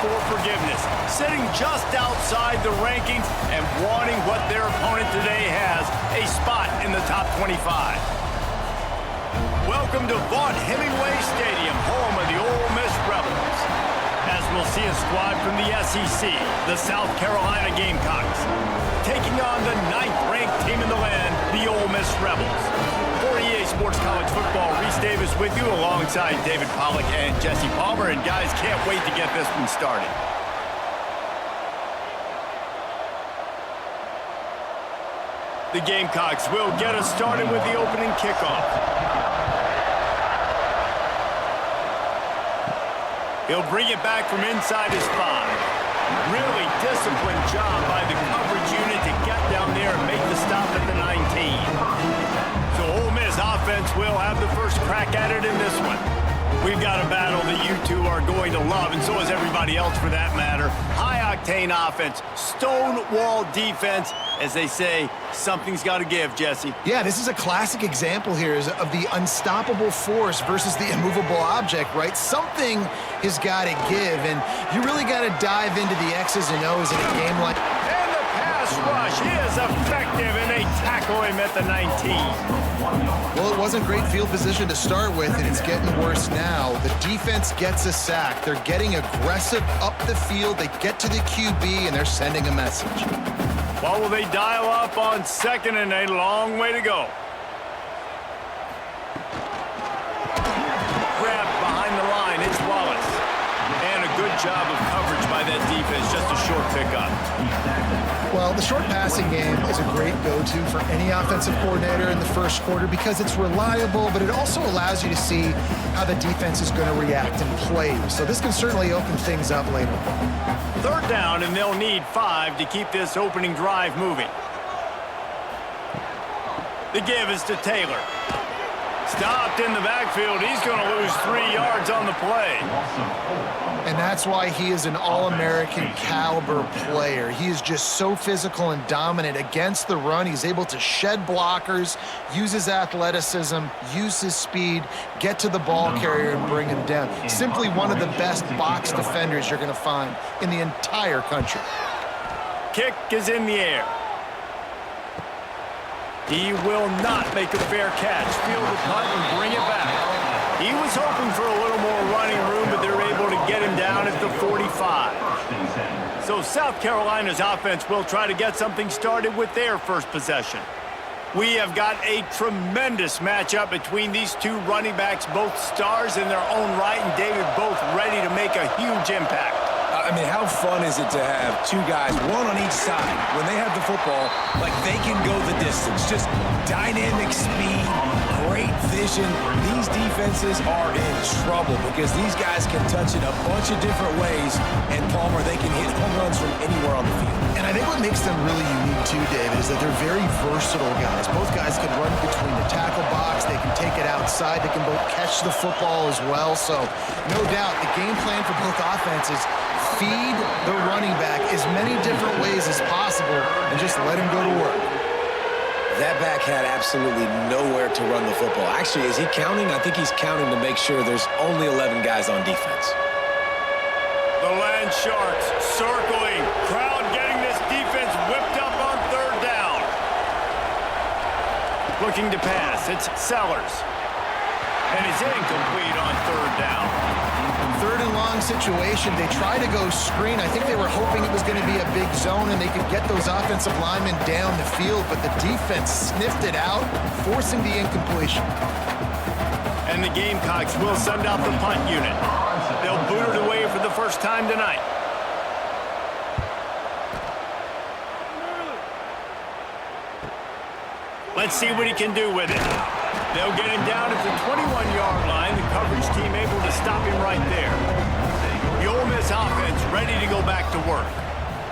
for forgiveness, sitting just outside the rankings and wanting what their opponent today has, a spot in the top 25. Welcome to Vaught Hemingway Stadium, home of the Ole Miss Rebels. As we'll see a squad from the SEC, the South Carolina Gamecocks, taking on the 9th-ranked team in the land, the Ole Miss Rebels. For EA Sports College Football, Reese Davis with you alongside David Pollack and Jesse Palmer. And guys, can't wait to get this one started. The Gamecocks will get us started with the opening kickoff. He'll bring it back from inside his 5. Really disciplined job by the coverage unit to get down there and make the stop at the 19. So Ole Miss offense will have the first crack at it in this one. We've got a battle that you two are going to love, and so is everybody else for that matter. High-octane offense, stonewall defense. As they say, something's got to give, Jesse. Yeah, this is a classic example here of the unstoppable force versus the immovable object, right? Something has got to give, and you really got to dive into the X's and O's in a game like... And the pass rush is effective, and they tackle him at the 19. Well, it wasn't great field position to start with, and it's getting worse now. The defense gets a sack. They're getting aggressive up the field. They get to the QB, and they're sending a message. Well, will they dial up on 2nd and a long way to go? Grabbed behind the line, it's Wallace. And a good job of coverage by that defense, just a short pickup. Well, the short passing game is a great go-to for any offensive coordinator in the first quarter because it's reliable, but it also allows you to see how the defense is going to react and play. So this can certainly open things up later. 3rd down, and they'll need 5 to keep this opening drive moving. The give is to Taylor. Stopped in the backfield. He's going to lose 3 yards on the play. And that's why he is an All-American caliber player. He is just so physical and dominant against the run. He's able to shed blockers, use his athleticism, use his speed, get to the ball carrier and bring him down. Simply one of the best box defenders you're going to find in the entire country. Kick is in the air. He will not make a fair catch. Field the punt and bring it back. He was hoping for a little more running room, but they're able to get him down at the 45. So South Carolina's offense will try to get something started with their first possession. We have got a tremendous matchup between these two running backs, both stars in their own right, and David, both ready to make a huge impact. I mean, how fun is it to have two guys, one on each side, when they have the football, like they can go the distance. Just dynamic speed, great vision. These defenses are in trouble because these guys can touch it a bunch of different ways, and Palmer, they can hit home runs from anywhere on the field. And I think what makes them really unique too, David, is that they're very versatile guys. Both guys can run between the tackle box. They can take it outside. They can both catch the football as well. So no doubt the game plan for both offenses, feed the running back as many different ways as possible and just let him go to work. That back had absolutely nowhere to run the football. Actually, is he counting? I think he's counting to make sure there's only 11 guys on defense. The Land Sharks circling. Crowd getting this defense whipped up on 3rd down. Looking to pass. It's Sellers. And it's incomplete on 3rd down. 3rd and long situation. They try to go screen. I think they were hoping it was going to be a big zone and they could get those offensive linemen down the field, but the defense sniffed it out, forcing the incompletion. And the Gamecocks will send out the punt unit. They'll boot it away for the first time tonight. Let's see what he can do with it. They'll get him down at the 21-yard line. The coverage team able to stop him right there. The Ole Miss offense ready to go back to work.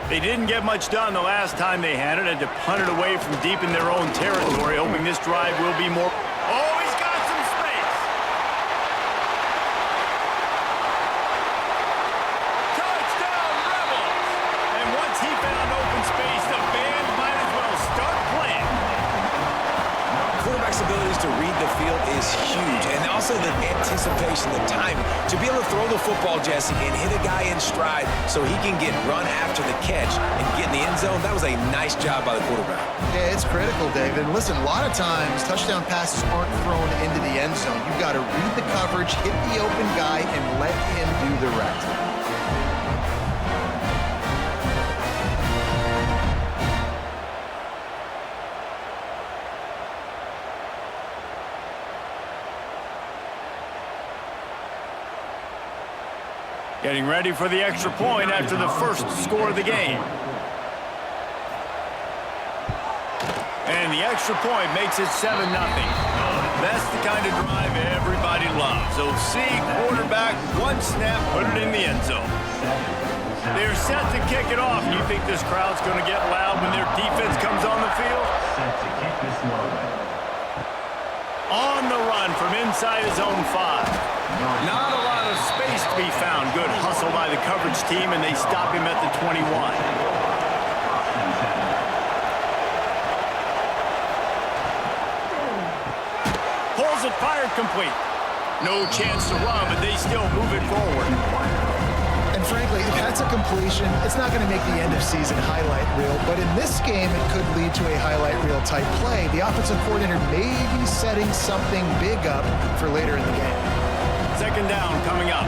They didn't get much done the last time they had it. Had to punt it away from deep in their own territory, hoping this drive will be more... Oh, he's got some space! Touchdown, Rebels! And once he found open space, the band might as well start playing. Quarterback's ability is to read the field is huge. And also the anticipation, the timing. To be able to throw the football, Jesse, and hit a guy in stride so he can get run after the catch and get in the end zone, that was a nice job by the quarterback. Yeah, it's critical, David. Listen, a lot of times touchdown passes aren't thrown into the end zone. You've got to read the coverage, hit the open guy, and let him do the rest. Getting ready for the extra point after the first score of the game. And the extra point makes it 7-0. That's the kind of drive everybody loves. So see quarterback, one snap, put it in the end zone. They're set to kick it off. You think this crowd's going to get loud when their defense comes on the field? On the run from inside his own 5. Not a lot of space to be found. Good hustle by the coverage team, and they stop him at the 21. Pulls it, fired complete. No chance to run, but they still move it forward. And frankly, if that's a completion, it's not going to make the end-of-season highlight reel. But in this game, it could lead to a highlight reel type play. The offensive coordinator may be setting something big up for later in the game. Second down coming up.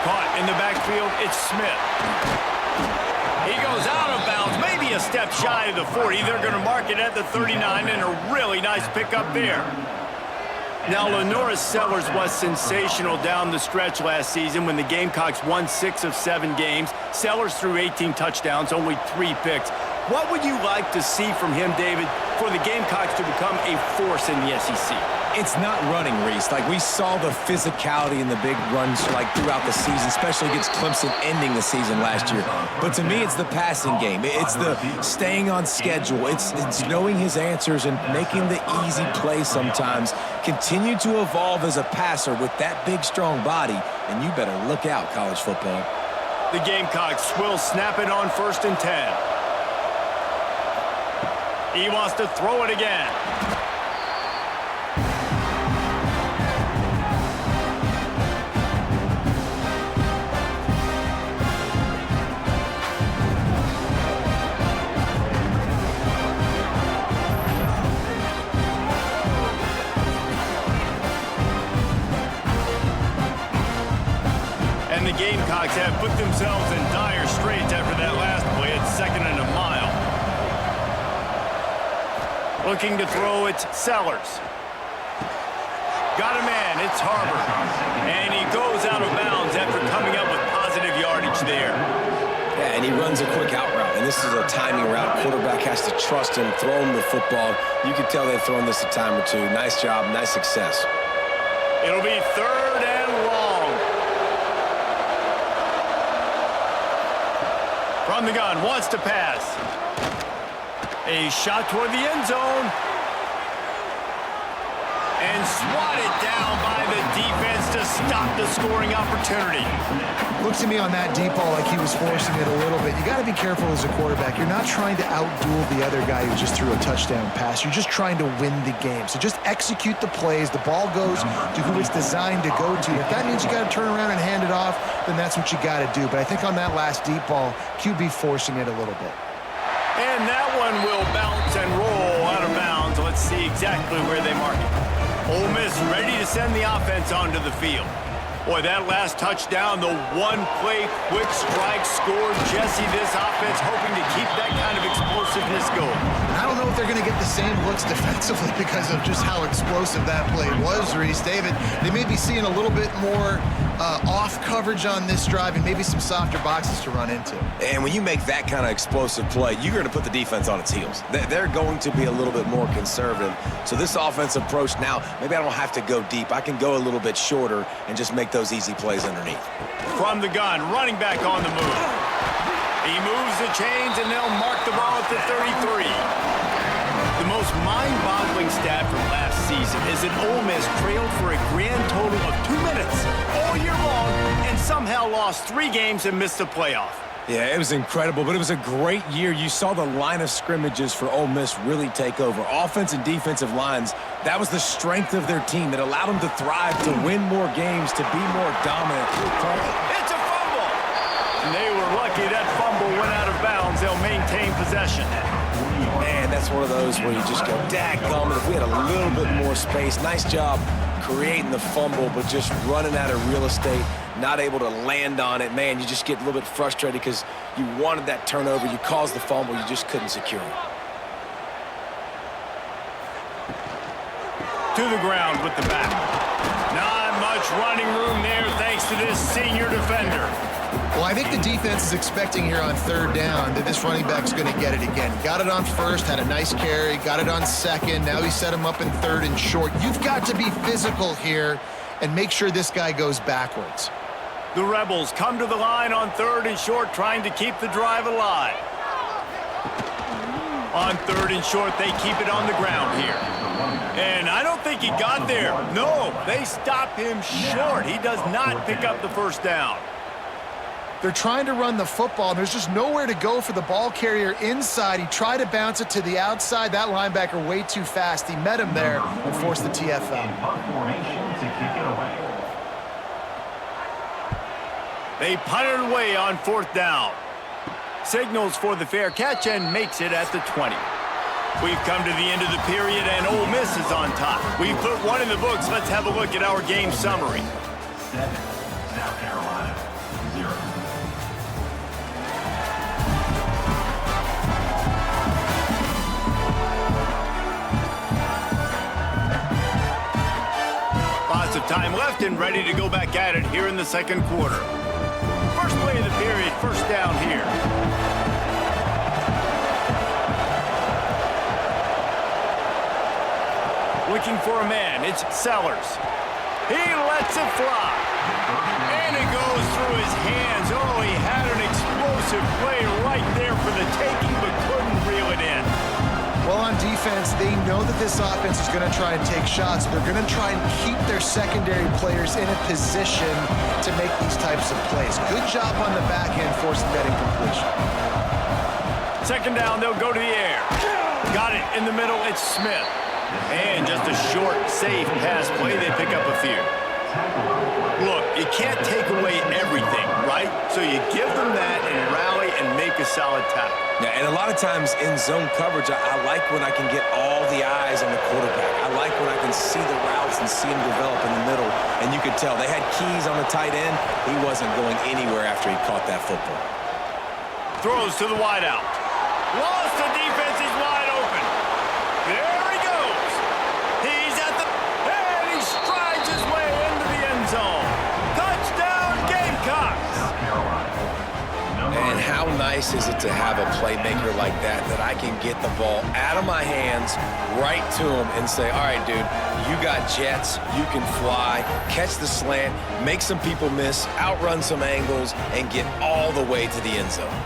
Caught in the backfield, it's Smith. He goes out of bounds, maybe a step shy of the 40. They're going to mark it at the 39, and a really nice pickup there. Now, Lenoris Sellers was sensational down the stretch last season when the Gamecocks won 6 of 7 games. Sellers threw 18 touchdowns, only 3 picks. What would you like to see from him, David, for the Gamecocks to become a force in the SEC? It's not running, Reese. Like, we saw the physicality in the big runs, like, throughout the season, especially against Clemson ending the season last year. But to me, it's the passing game. It's the staying on schedule. It's knowing his answers and making the easy play sometimes. Continue to evolve as a passer with that big, strong body, and you better look out, college football. The Gamecocks will snap it on 1st and 10. He wants to throw it again. And the Gamecocks have put themselves in dire straits after that last play at 2nd and a mile. Looking to throw, it's Sellers. Got a man, it's Harbor. And he goes out of bounds after coming up with positive yardage there. Yeah, and he runs a quick out route, and this is a timing route. Quarterback has to trust him, throw him the football. You can tell they've thrown this a time or two. Nice job, nice success. It'll be 3rd and long. From the gun, wants to pass. A shot toward the end zone. And swatted down by the defense to stop the scoring opportunity. Looks to me on that deep ball like he was forcing it a little bit. You got to be careful as a quarterback. You're not trying to outduel the other guy who just threw a touchdown pass. You're just trying to win the game. So just execute the plays. The ball goes to who it's designed to go to. If that means you got to turn around and hand it off, then that's what you got to do. But I think on that last deep ball, QB forcing it a little bit. And that one will bounce and roll out of bounds. Let's see exactly where they mark it. Ole Miss ready to send the offense onto the field. Boy, that last touchdown, the one-play quick strike scored. Jesse, this offense hoping to keep that kind of explosiveness going. I don't know if they're going to get the same looks defensively because of just how explosive that play was, Reese. David, they may be seeing a little bit more off coverage on this drive and maybe some softer boxes to run into. And when you make that kind of explosive play, you're going to put the defense on its heels. They're going to be a little bit more conservative. So this offensive approach now, maybe I don't have to go deep. I can go a little bit shorter and just make those easy plays underneath. From the gun, running back on the move. He moves the chains, and they'll mark the ball at the 33. The most mind-boggling stat from last season is that Ole Miss trailed for a grand total of 2 minutes all year long and somehow lost 3 games and missed the playoff. Yeah, it was incredible, but it was a great year. You saw the line of scrimmages for Ole Miss really take over. Offense and defensive lines, that was the strength of their team that allowed them to thrive, to win more games, to be more dominant. It's a fumble! And they were lucky that fumble went out of bounds. They'll maintain possession. Man, that's one of those where you just go, dadgummit, if we had a little bit more space. Nice job creating the fumble, but just running out of real estate, not able to land on it. Man, you just get a little bit frustrated because you wanted that turnover. You caused the fumble. You just couldn't secure it. To the ground with the back. Not much running room there thanks to this senior defender. Well, I think the defense is expecting here on third down that this running back's going to get it again. Got it on first, had a nice carry, got it on second. Now he set him up in third and short. You've got to be physical here and make sure this guy goes backwards. The Rebels come to the line on third and short, trying to keep the drive alive. On third and short, they keep it on the ground here. And I don't think he got there. No, they stop him short. He does not pick up the first down. They're trying to run the football, and there's just nowhere to go for the ball carrier inside. He tried to bounce it to the outside. That linebacker way too fast. He met him there and forced the TFL. They punt it away on fourth down. Signals for the fair catch and makes it at the 20. We've come to the end of the period, and Ole Miss is on top. We've put one in the books. Let's have a look at our game summary. 7, South Carolina, 0. Lots of time left and ready to go back at it here in the second quarter. First play of the period, first down here. Looking for a man, it's Sellers. He lets it fly. And it goes through his hands. Oh, he had an explosive play right there for the taking, but couldn't reel it in. Well, on defense, they know that this offense is going to try and take shots. They're going to try and keep their secondary players in a position to make these types of plays. Good job on the back end forcing that incompletion. Second down, they'll go to the air. Got it in the middle, it's Smith. And just a short, safe pass play, they pick up a few. Look, you can't take away everything, right? So you give them that and rally and make a solid tackle. Yeah, and a lot of times in zone coverage, I like when I can get all the eyes on the quarterback. I like when I can see the routes and see them develop in the middle. And you could tell they had keys on the tight end. He wasn't going anywhere after he caught that football. Throws to the wideout. Lost, the defense is wide open. There he goes. He's at the... And he strides his way into the end zone. Touchdown, Gamecocks. And how nice is it to have a playmaker like that I can get the ball out of my hands right to him and say, all right, dude, you got jets, you can fly, catch the slant, make some people miss, outrun some angles, and get all the way to the end zone.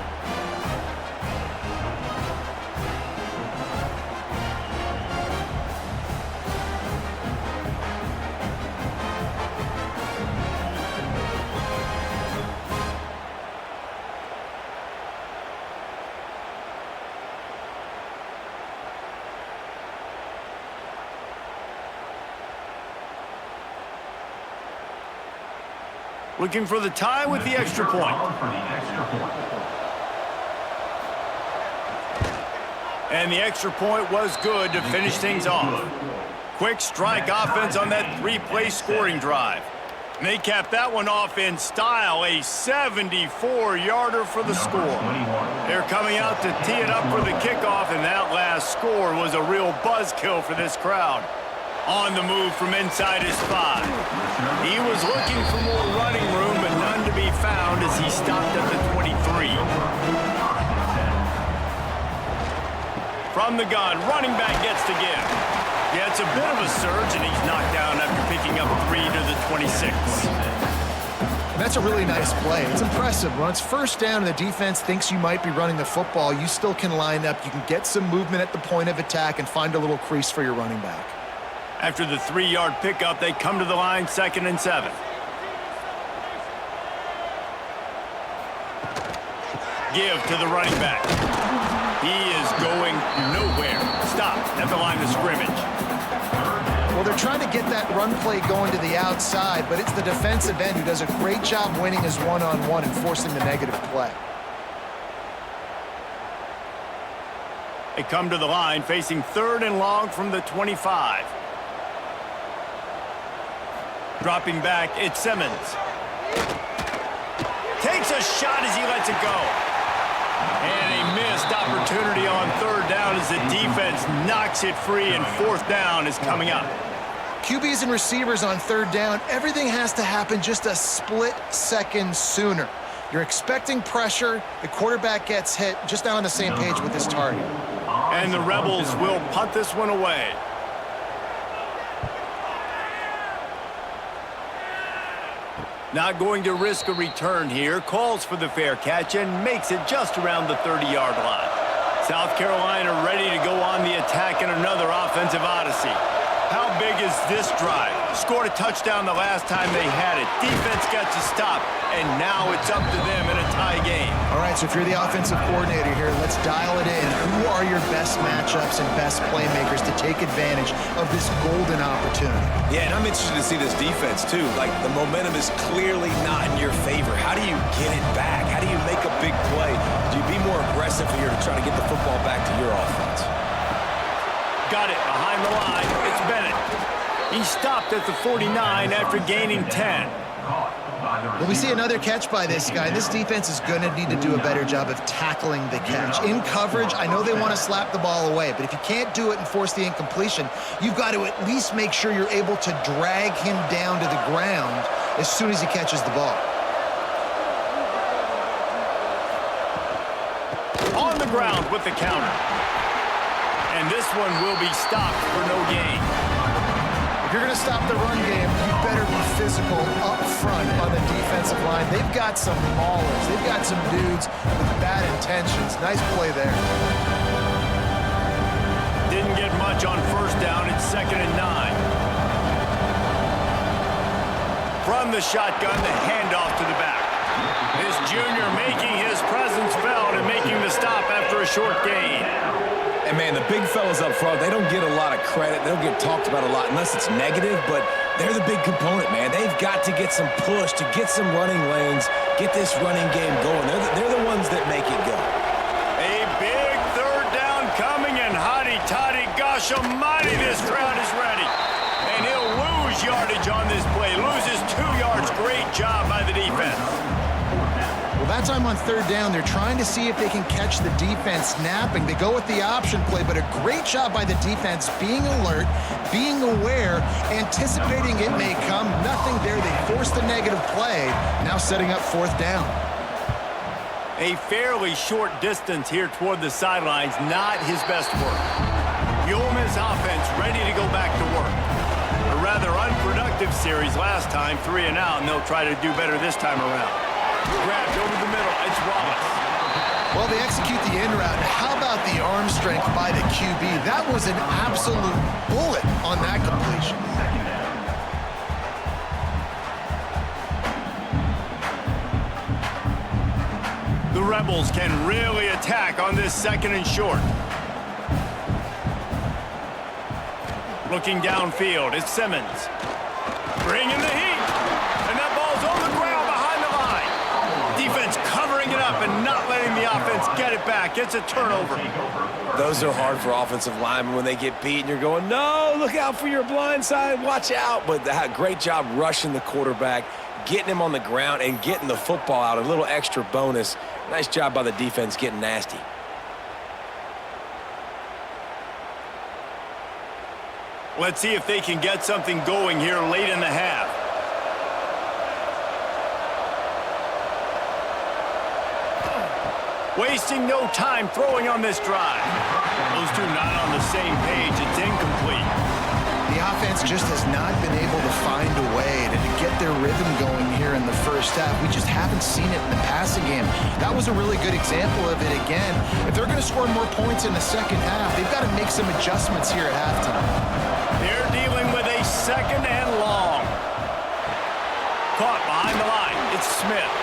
Looking for the tie with the extra point. And the extra point was good to finish things off. Quick strike offense on that three-play scoring drive. And they capped that one off in style, a 74-yarder for the score. They're coming out to tee it up for the kickoff, and that last score was a real buzzkill for this crowd. On the move from inside his 5. He was looking for more running room, but none to be found as he stopped at the 23. From the gun, running back gets to give. Yeah, it's a bit of a surge, and he's knocked down after picking up 3 to the 26. That's a really nice play. It's impressive. When it's first down and the defense thinks you might be running the football, you still can line up. You can get some movement at the point of attack and find a little crease for your running back. After the 3-yard pickup, they come to the line, 2nd and 7. give to the running back. He is going nowhere. Stop at the line of scrimmage. Well, they're trying to get that run play going to the outside, but it's the defensive end who does a great job winning his one-on-one and forcing the negative play. They come to the line facing 3rd and long from the 25. Dropping back, it's Simmons. Takes a shot as he lets it go. And a missed opportunity on 3rd down as the defense knocks it free, and 4th down is coming up. QBs and receivers on 3rd down, everything has to happen just a split second sooner. You're expecting pressure, the quarterback gets hit, just not on the same page with his target. And the Rebels will punt this one away. Not going to risk a return here. Calls for the fair catch and makes it just around the 30-yard line. South Carolina ready to go on the attack in another offensive odyssey. How big is this drive? Scored a touchdown the last time they had it. Defense gets a stop, and now it's up to them in a tie game. All right, so if you're the offensive coordinator here, let's dial it in. Who are your best matchups and best playmakers to take advantage of this golden opportunity? Yeah, and I'm interested to see this defense, too. Like, the momentum is clearly not in your favor. How do you get it back? How do you make a big play? Do you be more aggressive here to try to get the football back to your offense? Got it behind the line. It's Bennett. He stopped at the 49 after gaining 10. Well, we see another catch by this guy. This defense is going to need to do a better job of tackling the catch. In coverage, I know they want to slap the ball away, but if you can't do it and force the incompletion, you've got to at least make sure you're able to drag him down to the ground as soon as he catches the ball. On the ground with the counter. And this one will be stopped for no gain. If you're going to stop the run game, you better be physical up front on the defensive line. They've got some maulers. They've got some dudes with bad intentions. Nice play there. Didn't get much on 1st down. It's 2nd and 9. From the shotgun, the handoff to the back. This junior making his presence felt and making the stop after a short gain. And, man, the big fellas up front, they don't get a lot of credit. They don't get talked about a lot unless it's negative, but they're the big component, man. They've got to get some push, to get some running lanes, get this running game going. They're the ones that make it go. A big 3rd down coming, and hotty-toddy, gosh almighty, this crowd is ready. And he'll lose yardage on this play. Loses 2 yards. Great job by the defense. Well, that time on 3rd down, they're trying to see if they can catch the defense napping. They go with the option play, but a great job by the defense being alert, being aware, anticipating it may come. Nothing there. They forced the negative play, now setting up 4th down. A fairly short distance here toward the sidelines, not his best work. The Ole Miss offense ready to go back to work. A rather unproductive series last time, 3 and out, and they'll try to do better this time around. Grabbed over the middle, it's Wallace. Well, they execute the in route. How about the arm strength by the QB? That was an absolute bullet on that completion. The Rebels can really attack on this 2nd and short. Looking downfield, it's Simmons. Bringing the heat. And that ball's on the ground behind the line. Defense covering it up and not letting the offense get it back. It's a turnover. Those are hard for offensive linemen when they get beat and you're going, no, look out for your blind side, watch out. But great job rushing the quarterback, getting him on the ground and getting the football out. A little extra bonus. Nice job by the defense getting nasty. Let's see if they can get something going here late in the half. Wasting no time throwing on this drive. Those two not on the same page. It's incomplete. The offense just has not been able to find a way to get their rhythm going here in the first half. We just haven't seen it in the passing game. That was a really good example of it again. If they're going to score more points in the second half, they've got to make some adjustments here at halftime. They're dealing with a 2nd and long. Caught behind the line. It's Smith.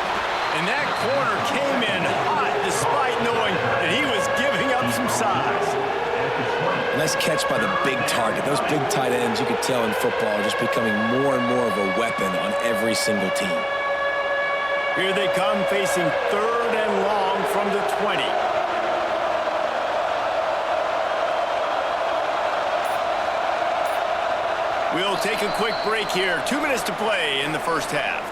And that corner came in hot despite knowing that he was giving up some size. Nice catch by the big target. Those big tight ends, you could tell in football, are just becoming more and more of a weapon on every single team. Here they come facing 3rd and long from the 20. We'll take a quick break here. 2 minutes to play in the first half.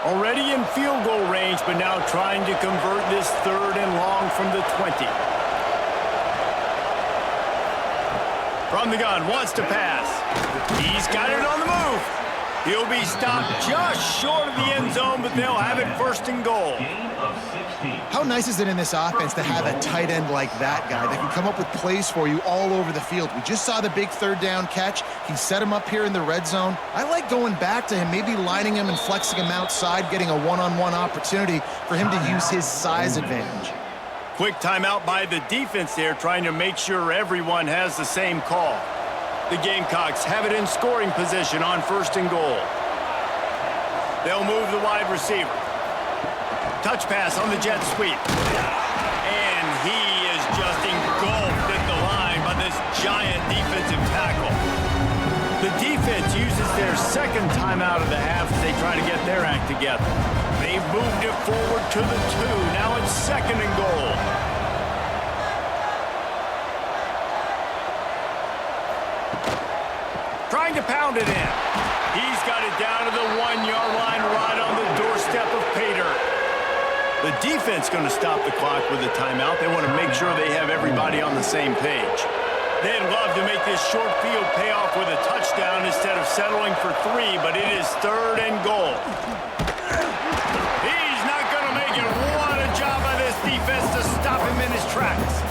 Already in field goal range, but now trying to convert this 3rd and long from the 20. From the gun, wants to pass. He's got it on the move. He'll be stopped just short of the end zone, but they'll have it 1st and goal. How nice is it in this offense to have a tight end like that guy that can come up with plays for you all over the field? We just saw the big 3rd down catch. He set him up here in the red zone. I like going back to him, maybe lining him and flexing him outside, getting a one-on-one opportunity for him to use his size advantage. Quick timeout by the defense there, trying to make sure everyone has the same call. The Gamecocks have it in scoring position on 1st and goal. They'll move the wide receiver. Touch pass on the jet sweep. And he is just engulfed at the line by this giant defensive tackle. The defense uses their 2nd timeout of the half as they try to get their act together. They've moved it forward to the 2. Now it's 2nd and goal. Trying to pound it in. He's got it down to the 1-yard line right on the doorstep of Pater. The defense going to stop the clock with a timeout. They want to make sure they have everybody on the same page. They'd love to make this short field pay off with a touchdown instead of settling for 3, but it is 3rd and goal. He's not going to make it. What a job by this defense to stop him in his tracks.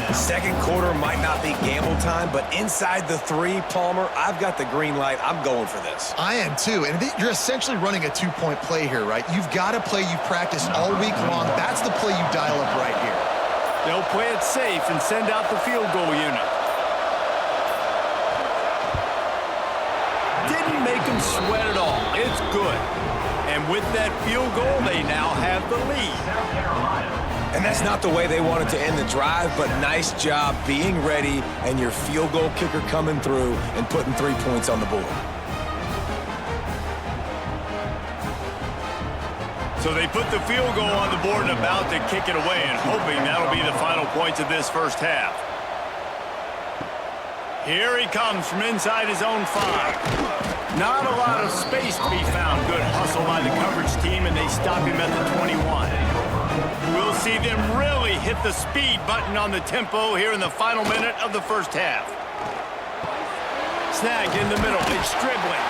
2nd quarter might not be gamble time, but inside the 3, Palmer, I've got the green light. I'm going for this. I am too, and you're essentially running a 2-point play here, right? You've got a play you've practiced all week long. That's the play you dial up right here. They'll play it safe and send out the field goal unit. Didn't make them sweat at all. It's good. And with that field goal, they now have the lead. And that's not the way they wanted to end the drive, but nice job being ready and your field goal kicker coming through and putting 3 points on the board. So they put the field goal on the board and about to kick it away and hoping that'll be the final points of this first half. Here he comes from inside his own 5. Not a lot of space to be found. Good hustle by the coverage team, and they stop him at the 21. We'll see them really hit the speed button on the tempo here in the final minute of the first half. Snagged in the middle. It's dribbling.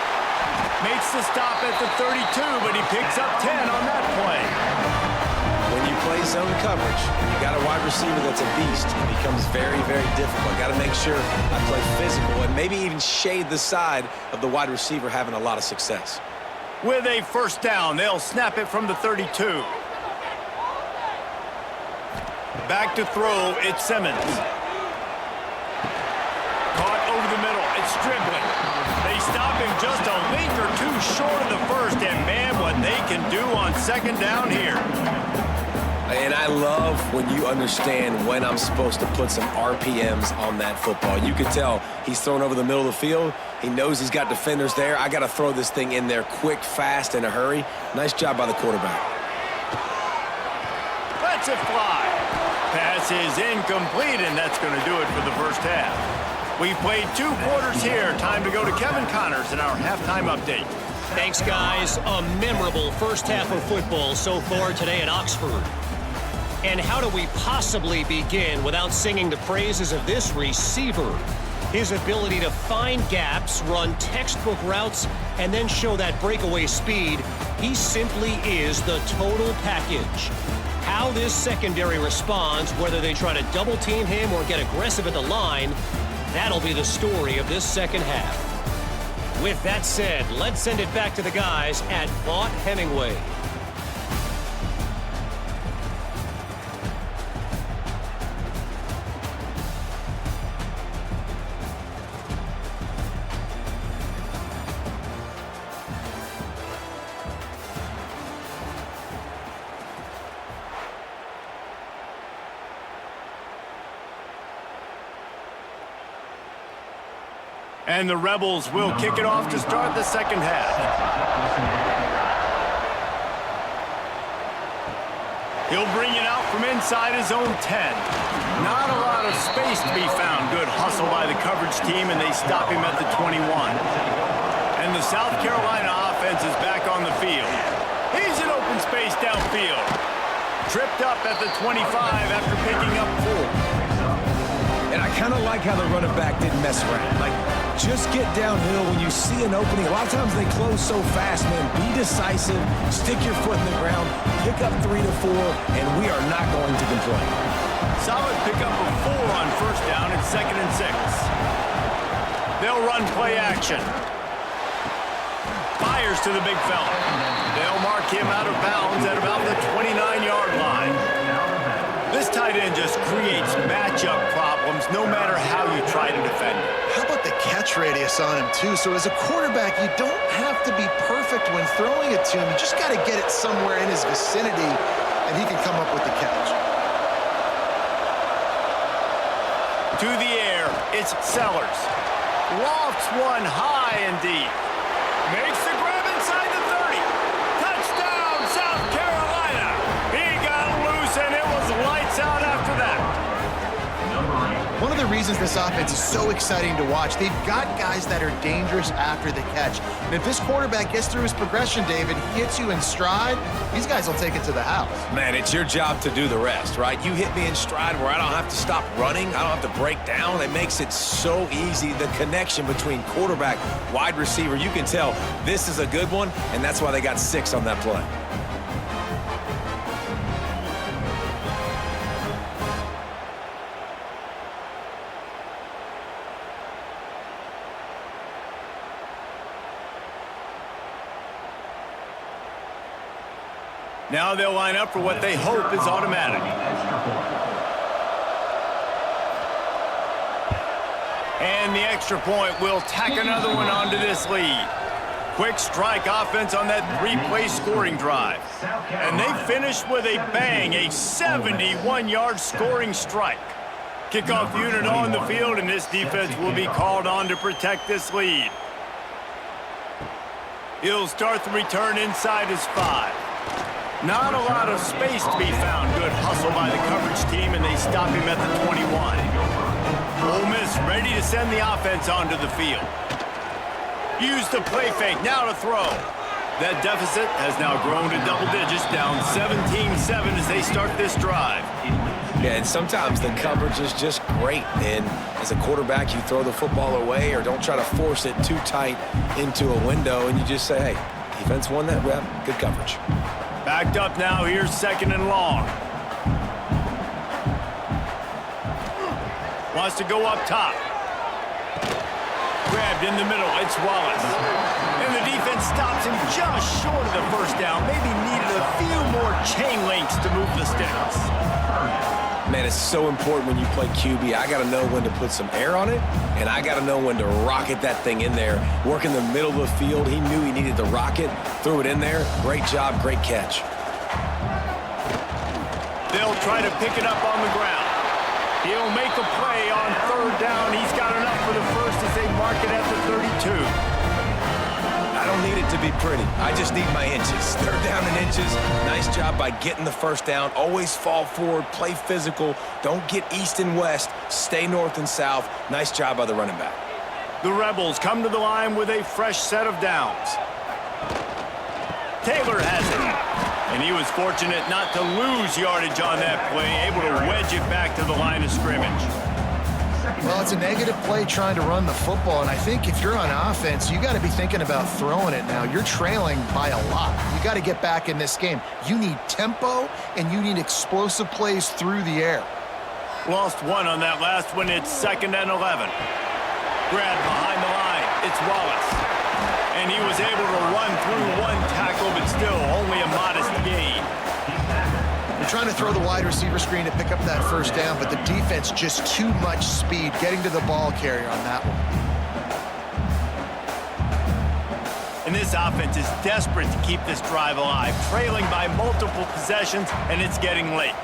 Makes the stop at the 32, but he picks up 10 on that play. When you play zone coverage, you got a wide receiver that's a beast. It becomes very, very difficult. Got to make sure I play physical and maybe even shade the side of the wide receiver having a lot of success. With a 1st down, they'll snap it from the 32. Back to throw, it's Simmons. Caught over the middle, it's dribbling. They stop him just a link or 2 short of the 1st, and man, what they can do on 2nd down here. And I love when you understand when I'm supposed to put some RPMs on that football. You can tell he's thrown over the middle of the field. He knows he's got defenders there. I got to throw this thing in there quick, fast, in a hurry. Nice job by the quarterback. Lets it fly. Pass is incomplete, and that's going to do it for the first half. We've played 2 quarters here. Time to go to Kevin Connors in our halftime update. Thanks, guys. A memorable first half of football so far today at Oxford. And how do we possibly begin without singing the praises of this receiver? His ability to find gaps, run textbook routes, and then show that breakaway speed. He simply is the total package. How this secondary responds, whether they try to double team him or get aggressive at the line, that'll be the story of this second half. With that said, let's send it back to the guys at Vaught Hemingway. And the Rebels will kick it off to start the second half. He'll bring it out from inside his own 10. Not a lot of space to be found. Good hustle by the coverage team, and they stop him at the 21. And the South Carolina offense is back on the field. He's in open space downfield. Tripped up at the 25 after picking up 4. And I kind of like how the running back didn't mess around. Like, just get downhill when you see an opening. A lot of times they close so fast, man. Be decisive, stick your foot in the ground, pick up 3 to 4, and we are not going to complain. Solid pickup of 4 on first down and 2nd and 6. They'll run play action. Fires to the big fella. They'll mark him out of bounds at about the 29-yard line. This tight end just creates matchup problems no matter how you try to defend it. How about the catch radius on him, too? So as a quarterback, you don't have to be perfect when throwing it to him. You just got to get it somewhere in his vicinity, and he can come up with the catch. To the air, it's Sellers. Lofts one high and deep. Makes the grab inside the 30. Touchdown, South Carolina. He got loose, and it was lights out after that. One of the reasons this offense is so exciting to watch, they've got guys that are dangerous after the catch. And if this quarterback gets through his progression, David, he hits you in stride, these guys will take it to the house. Man, it's your job to do the rest, right? You hit me in stride where I don't have to stop running. I don't have to break down. It makes it so easy. The connection between quarterback, wide receiver, you can tell this is a good one, and that's why they got 6 on that play. Now they'll line up for what they hope is automatic. And the extra point will tack another one onto this lead. Quick strike offense on that 3-play scoring drive. And they finished with a bang, a 71-yard scoring strike. Kickoff unit on the field, and this defense will be called on to protect this lead. He'll start the return inside his 5. Not a lot of space to be found. Good hustle by the coverage team, and they stop him at the 21. Ole Miss ready to send the offense onto the field. Use the play fake, now to throw. That deficit has now grown to double digits, down 17-7 as they start this drive. Yeah, and sometimes the coverage is just great. And as a quarterback, you throw the football away or don't try to force it too tight into a window, and you just say, hey, defense won that rep, good coverage. Backed up now, here's 2nd and long. Wants to go up top. Grabbed in the middle, it's Wallace. And the defense stops him just short of the first down. Maybe needed a few more chain links to move the sticks. Man, it's so important when you play QB. I got to know when to put some air on it, and I got to know when to rocket that thing in there. Work in the middle of the field. He knew he needed the rocket, threw it in there. Great job, great catch. They'll try to pick it up on the ground. He'll make a play on 3rd down. He's got enough for the first as they mark it at the 32. I don't need it to be pretty. I just need my inches. 3rd down and inches. Nice job by getting the first down. Always fall forward, play physical. Don't get east and west. Stay north and south. Nice job by the running back. The Rebels come to the line with a fresh set of downs. Taylor has it. And he was fortunate not to lose yardage on that play, able to wedge it back to the line of scrimmage. Well, it's a negative play trying to run the football, and I think if you're on offense, you got to be thinking about throwing it now. You're trailing by a lot. You got to get back in this game. You need tempo, and you need explosive plays through the air. Lost 1 on that last one. It's 2nd and 11. Grabbed behind the line. It's Wallace. And he was able to run through 1 tackle, but still only a modest gain. They're trying to throw the wide receiver screen to pick up that first down, but the defense just too much speed getting to the ball carrier on that one. And this offense is desperate to keep this drive alive, trailing by multiple possessions, and it's getting late.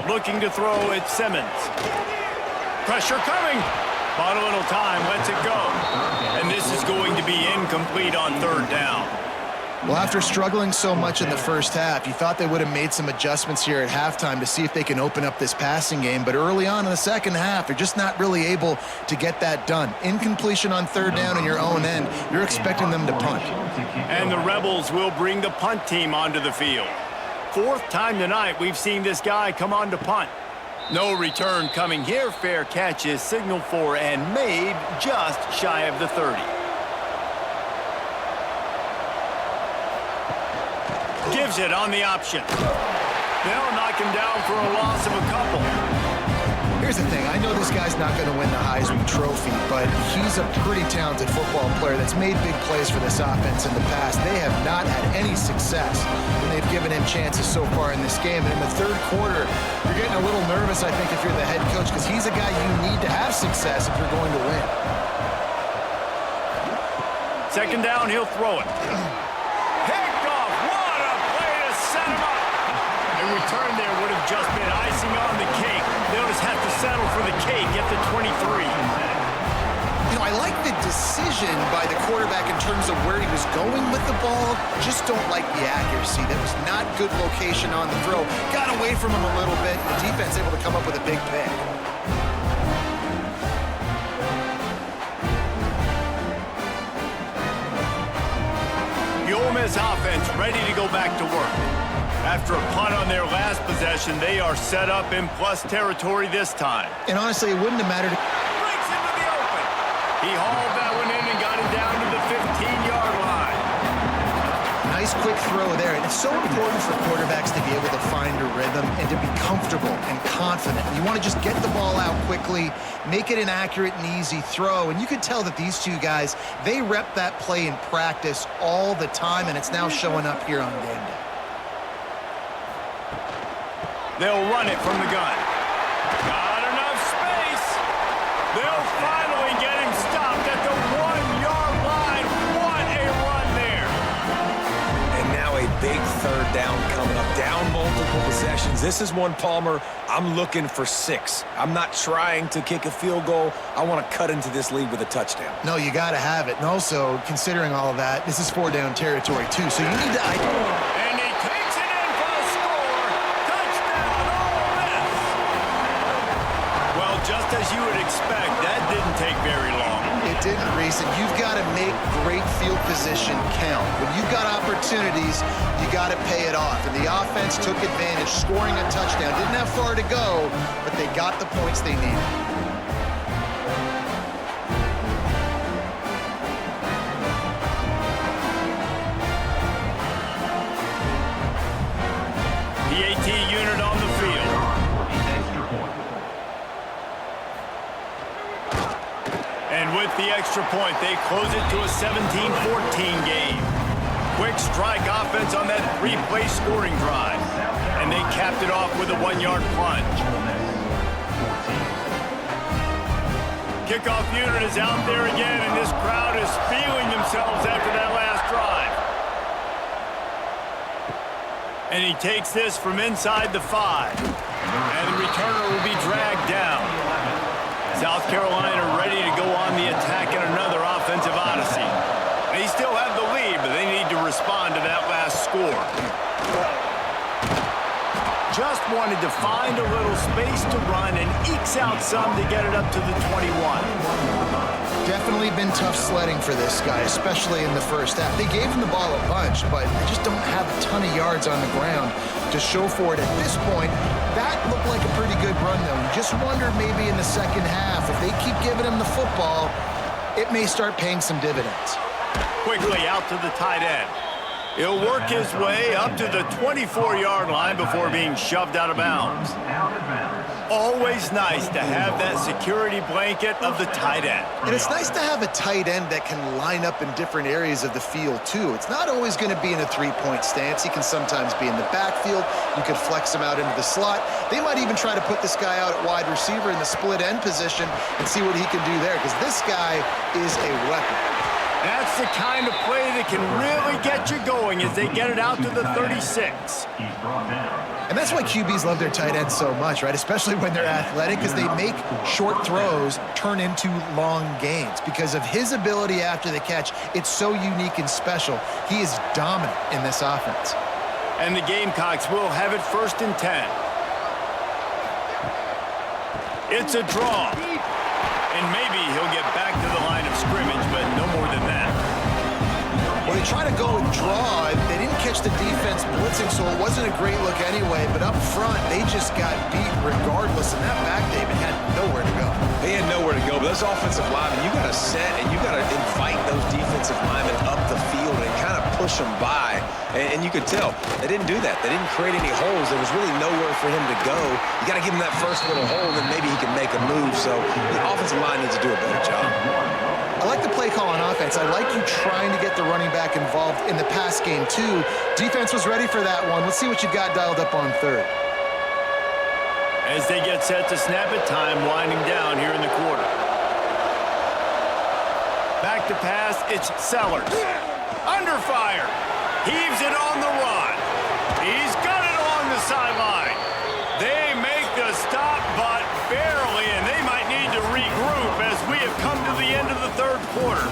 Looking to throw, it's Simmons. Pressure coming. Bought a little time, lets it go. And this is going to be incomplete on third down. Well, after struggling so much in the first half, you thought they would have made some adjustments here at halftime to see if they can open up this passing game. But early on in the second half, they're just not really able to get that done. Incompletion on third down in your own end, you're expecting them to punt. And the Rebels will bring the punt team onto the field. Fourth time tonight we've seen this guy come on to punt. No return coming here. Fair catch is signaled for and made just shy of the 30. Gives it on the option. They'll knock him down for a loss of a couple. Here's the thing. I know this guy's not going to win the Heisman Trophy, but he's a pretty talented football player that's made big plays for this offense in the past. They have not had any success when they've given him chances so far in this game. And in the third quarter, you're getting a little nervous, I think, if you're the head coach, because he's a guy you need to have success if you're going to win. Second down, he'll throw it. Return there would have just been icing on the cake. They'll just have to settle for the cake at the 23. You know, I like the decision by the quarterback in terms of where he was going with the ball. Just don't like the accuracy. That was not good location on the throw. Got away from him a little bit. The defense able to come up with a big pick. The Ole Miss offense ready to go back to work. After a punt on their last possession, they are set up in plus territory this time. And honestly, it wouldn't have mattered. Breaks into the open. He hauled that one in and got it down to the 15-yard line. Nice quick throw there. And it's so important for quarterbacks to be able to find a rhythm and to be comfortable and confident. You want to just get the ball out quickly, make it an accurate and easy throw. And you could tell that these two guys, they rep that play in practice all the time, and it's now showing up here on game day. They'll run it from the gun. Got enough space. They'll finally get him stopped at the 1-yard line. What a run there. And now a big third down coming up. Down multiple possessions. This is one, Palmer, I'm looking for 6. I'm not trying to kick a field goal. I want to cut into this lead with a touchdown. No, you got to have it. And also, considering all of that, this is 4-down territory, too. So you need to... And he takes it in for the score. Touchdown, Ole Miss. Well, just as you would expect, that didn't take very long. It didn't, Reese, and you've got to make great field position count. When you've got opportunities, you got to pay it off. And the offense took advantage, scoring a touchdown. Didn't have far to go, but they got the points they needed. The AT unit on the field. And with the extra point, they close it to a 17-14 game. Quick strike offense on that 3-play scoring drive. And they capped it off with a 1-yard plunge. Kickoff unit is out there again, and this crowd is feeling themselves after that last drive. And he takes this from inside the 5. And the returner will be dragged down. South Carolina ready to go on the attack in another offensive odyssey. They still have the lead, but they need to respond to that last score. Just wanted to find a little space to run and ekes out some to get it up to the 21. Definitely been tough sledding for this guy, especially in the first half. They gave him the ball a bunch, but they just don't have a ton of yards on the ground to show for it at this point. That looked like a pretty good run, though. You just wonder maybe in the second half, if they keep giving him the football, it may start paying some dividends. Quickly out to the tight end. He'll work his way up to the 24-yard line before being shoved out of bounds. Always nice to have that security blanket of the tight end. And it's nice to have a tight end that can line up in different areas of the field, too. It's not always going to be in a three-point stance. He can sometimes be in the backfield. You could flex him out into the slot. They might even try to put this guy out at wide receiver in the split end position and see what he can do there, because this guy is a weapon. That's the kind of play that can really get you going as they get it out to the 36. And that's why QBs love their tight ends so much, right? Especially when they're athletic, because they make short throws turn into long gains. Because of his ability after the catch, it's so unique and special. He is dominant in this offense. And the Gamecocks will have it 1st and 10. It's a draw. And maybe he'll get back to the line of scrimmage, but no more than that. Well, they try to go and draw. They didn't catch the defense blitzing, so it wasn't a great look anyway. But up front, they just got beat regardless. And that back, David, had nowhere to go. They had nowhere to go, but those offensive linemen, you got to set and you got to invite those defensive linemen up the field and kind of push them by. And you could tell they didn't do that. They didn't create any holes. There was really nowhere for him to go. You got to give him that first little hole, and then maybe he can make a move. So the offensive line needs to do a better job. I like the play call on offense. I like you trying to get the running back involved in the pass game, too. Defense was ready for that one. Let's see what you've got dialed up on 3rd. As they get set to snap it, time winding down here in the quarter. Back to pass, it's Sellers. Under fire. Heaves it on the run. He's got it along the sideline. They make the stop, but barely, and they might need to regroup as we have come to the end of the 3rd quarter.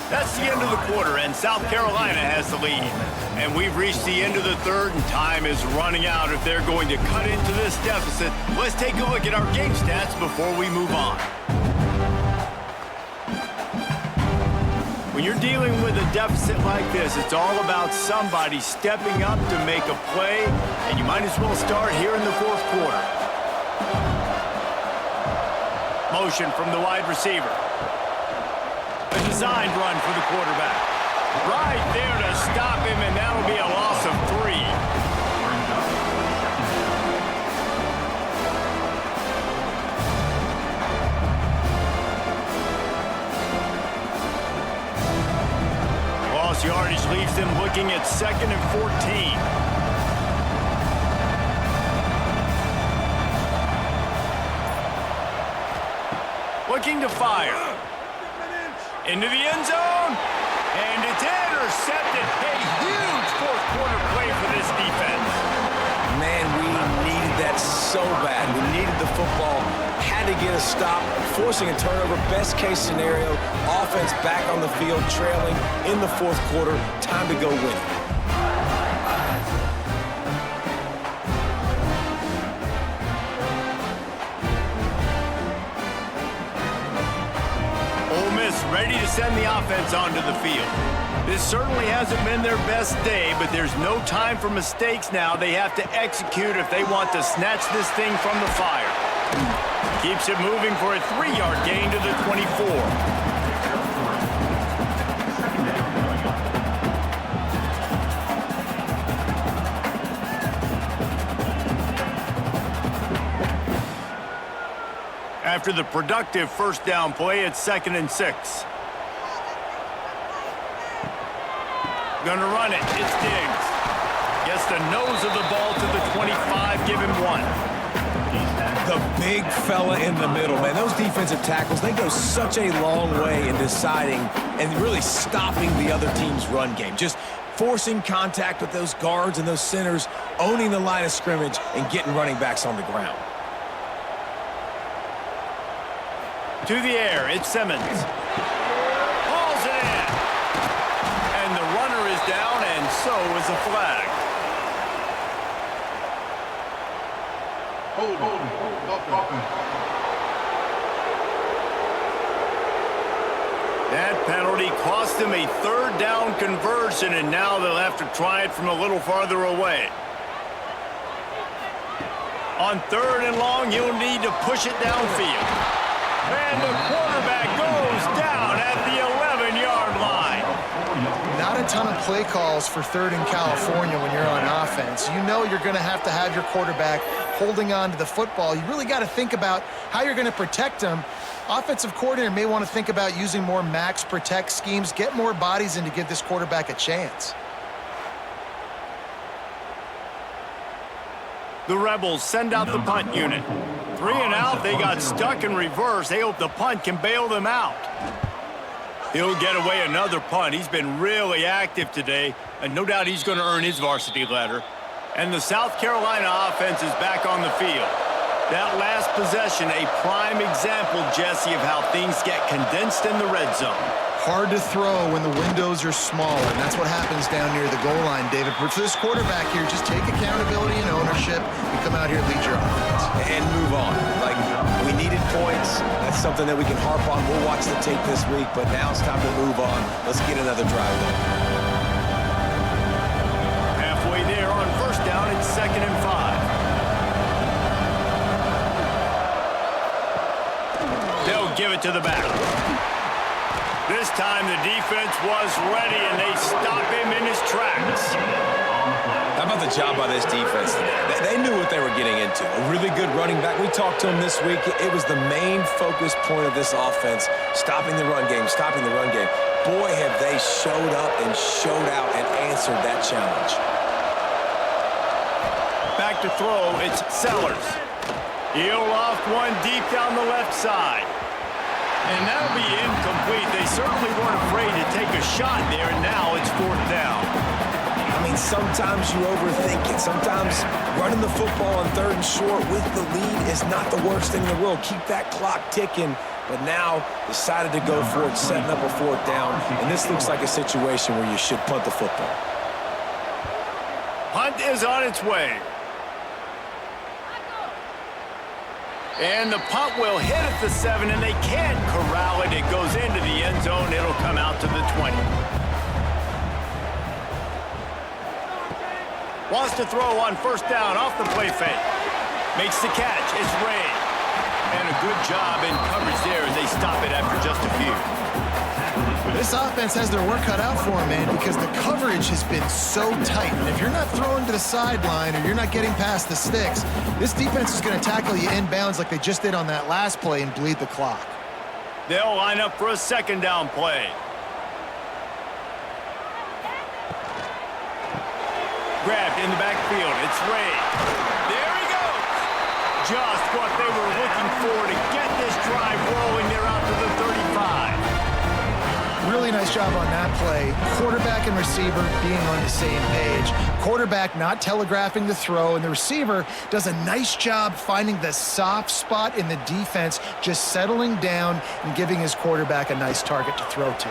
That's the end of the quarter, and South Carolina has the lead. And we've reached the end of the 3rd, and time is running out if they're going to cut into this deficit. Let's take a look at our game stats before we move on. When you're dealing with a deficit like this, it's all about somebody stepping up to make a play, and you might as well start here in the 4th quarter. Motion from the wide receiver. A designed run for the quarterback. Right there to stop him, and that'll be a loss of 3. Lost yardage leaves them looking at 2nd and 14. Looking to fire. Into the end zone. And it's intercepted. A huge 4th quarter play for this defense. Man, we needed that so bad. We needed the football. Had to get a stop. Forcing a turnover. Best case scenario. Offense back on the field. Trailing in the 4th quarter. Time to go win. Ready to send the offense onto the field. This certainly hasn't been their best day, but there's no time for mistakes now. They have to execute if they want to snatch this thing from the fire. Keeps it moving for a 3-yard gain to the 24. After the productive 1st down play, it's 2nd and 6. Gonna run it. It's Diggs. Gets the nose of the ball to the 25. Give him 1. The big fella in the middle, man. Those defensive tackles, they go such a long way in deciding and really stopping the other team's run game. Just forcing contact with those guards and those centers, owning the line of scrimmage, and getting running backs on the ground. To the air, it's Simmons. Hauls it in. And the runner is down, and so is a flag. That penalty cost them a 3rd down conversion, and now they'll have to try it from a little farther away. On 3rd and long, you'll need to push it downfield. And the quarterback goes down at the 11-yard line. Not a ton of play calls for 3rd in California when you're on offense. You know you're going to have your quarterback holding on to the football. You really got to think about how you're going to protect him. Offensive coordinator may want to think about using more max protect schemes, get more bodies in to give this quarterback a chance. The Rebels send out the punt unit. 3 and out, they got stuck in reverse. They hope the punt can bail them out. He'll get away another punt. He's been really active today, and no doubt he's going to earn his varsity letter. And the South Carolina offense is back on the field. That last possession, a prime example, Jesse, of how things get condensed in the red zone. Hard to throw when the windows are smaller, and that's what happens down near the goal line, David. But for this quarterback here, just take accountability and ownership and come out here and lead your offense. And move on. Like, we needed points. That's something that we can harp on. We'll watch the tape this week, but now it's time to move on. Let's get another drive done. Halfway there on first down, it's 2nd and 5. They'll give it to the back. This time the defense was ready, and they stop him in his tracks. How about the job by this defense today? They knew what they were getting into. A really good running back. We talked to him this week. It was the main focus point of this offense, stopping the run game, stopping the run game. Boy, have they showed up and showed out and answered that challenge. Back to throw, it's Sellers. He'll loft one deep down the left side. And that'll be incomplete. They certainly weren't afraid to take a shot there, and now it's 4th down. I mean, sometimes you overthink it. Sometimes running the football on 3rd and short with the lead is not the worst thing in the world. Keep that clock ticking. But now decided to go for it, setting up a 4th down. And this looks like a situation where you should punt the football. Punt is on its way. And the punt will hit at the 7, and they can't corral it. It goes into the end zone. It'll come out to the 20. Wants to throw on first down off the play fake. Makes the catch. It's Ray. And a good job in coverage there as they stop it after just a few. This offense has their work cut out for them, man, because the coverage has been so tight. And if you're not throwing to the sideline or you're not getting past the sticks, this defense is going to tackle you inbounds like they just did on that last play and bleed the clock. They'll line up for a 2nd down play. Grabbed in the backfield. It's Ray. There he goes. Just what they were looking for to get this drive rolling. They're out to the 35. Really nice job on that play. Quarterback and receiver being on the same page. Quarterback not telegraphing the throw, and the receiver does a nice job finding the soft spot in the defense, just settling down and giving his quarterback a nice target to throw to.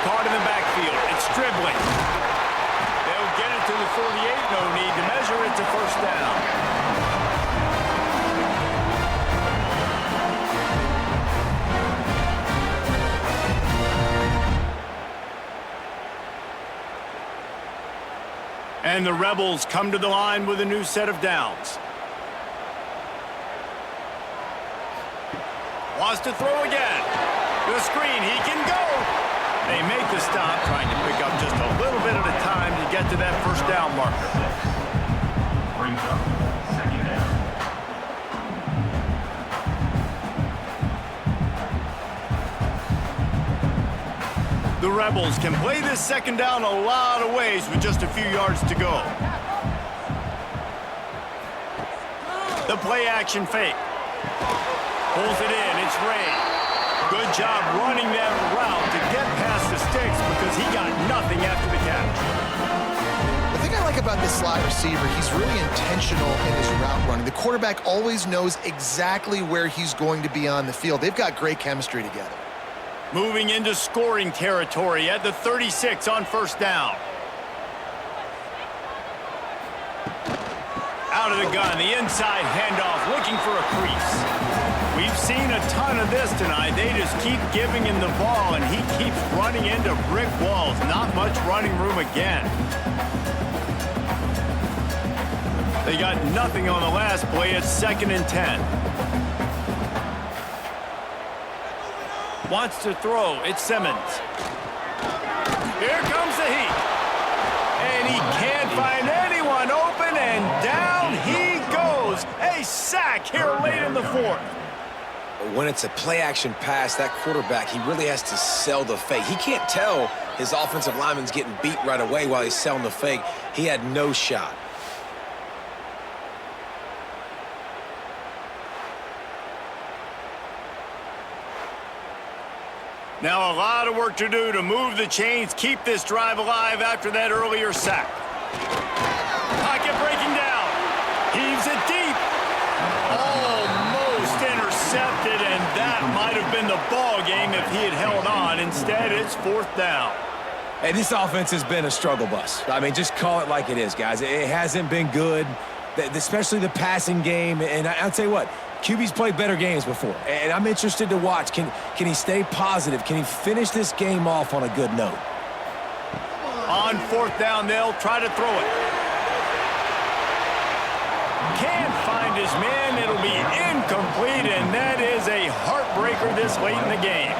Caught in the backfield. It's dribbling. They'll get it to the 48. No need to measure it to 1st down. And the Rebels come to the line with a new set of downs. Wants to throw again. The screen, he can go. They make the stop, trying to pick up just a little bit at a time to get to that 1st down marker. Brings up 2nd down. The Rebels can play this 2nd down a lot of ways with just a few yards to go. The play action fake. Pulls it in. It's Ray. Good job running that route to get past the sticks because he got nothing after the catch. The thing I like about this slot receiver, he's really intentional in his route running. The quarterback always knows exactly where he's going to be on the field. They've got great chemistry together. Moving into scoring territory at the 36 on 1st down. Out of the gun, the inside handoff, looking for a crease. We've seen a ton of this tonight. They just keep giving him the ball, and he keeps running into brick walls. Not much running room again. They got nothing on the last play. It's 2nd and 10. Wants to throw. It's Simmons. Here comes the heat. And he can't find anyone open, and down he goes. A sack here late in the 4th. When it's a play-action pass, that quarterback, he really has to sell the fake. He can't tell his offensive lineman's getting beat right away while he's selling the fake. He had no shot. Now a lot of work to do to move the chains, keep this drive alive after that earlier sack. Pocket breaking down. Heaves it deep. Almost intercepted, and that might have been the ball game if he had held on. Instead, it's 4th down. Hey, this offense has been a struggle bus. I mean, just call it like it is, guys. It hasn't been good, especially the passing game. And I'll tell you what, QB's played better games before. And I'm interested to watch. Can he stay positive? Can he finish this game off on a good note? On 4th down, they'll try to throw it. Can't find his man. It'll be incomplete, and that is a heartbreaker this late in the game.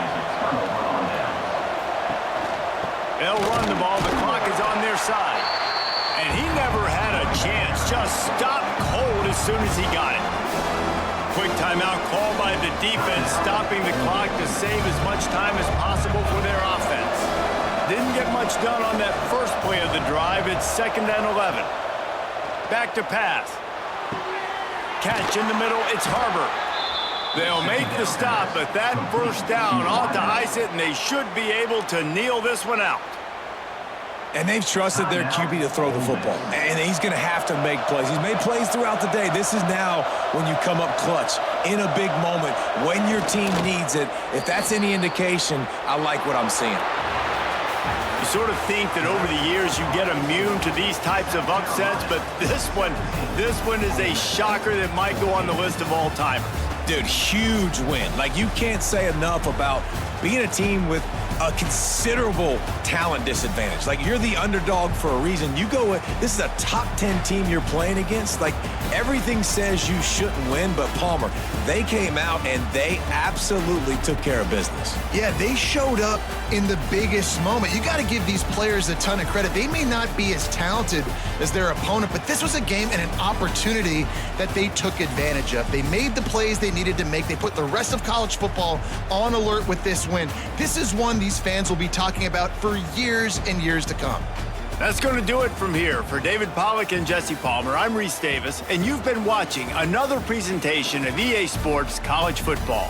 They'll run the ball. The clock is on their side. And he never had a chance. Just stopped cold as soon as he got it. Quick timeout call by the defense, stopping the clock to save as much time as possible for their offense. Didn't get much done on that first play of the drive. It's 2nd and 11. Back to pass. Catch in the middle. It's Harbor. They'll make the stop, but that first down ought to ice it, and they should be able to kneel this one out. And they've trusted their QB to throw the football. And he's going to have to make plays. He's made plays throughout the day. This is now when you come up clutch in a big moment when your team needs it. If that's any indication, I like what I'm seeing. You sort of think that over the years you get immune to these types of upsets, but this one is a shocker that might go on the list of all-timers. Dude, huge win. Like, you can't say enough about being a team with a considerable talent disadvantage. Like, you're the underdog for a reason. You go with, this is a top 10 team you're playing against. Like, everything says you shouldn't win, but Palmer, they came out and they absolutely took care of business. Yeah, they showed up in the biggest moment. You got to give these players a ton of credit. They may not be as talented as their opponent, but this was a game and an opportunity that they took advantage of. They made the plays they needed to make. They put the rest of college football on alert with this win. This is one these fans will be talking about for years and years to come. That's going to do it from here. For David Pollack and Jesse Palmer, I'm Reese Davis, and you've been watching another presentation of EA Sports College Football.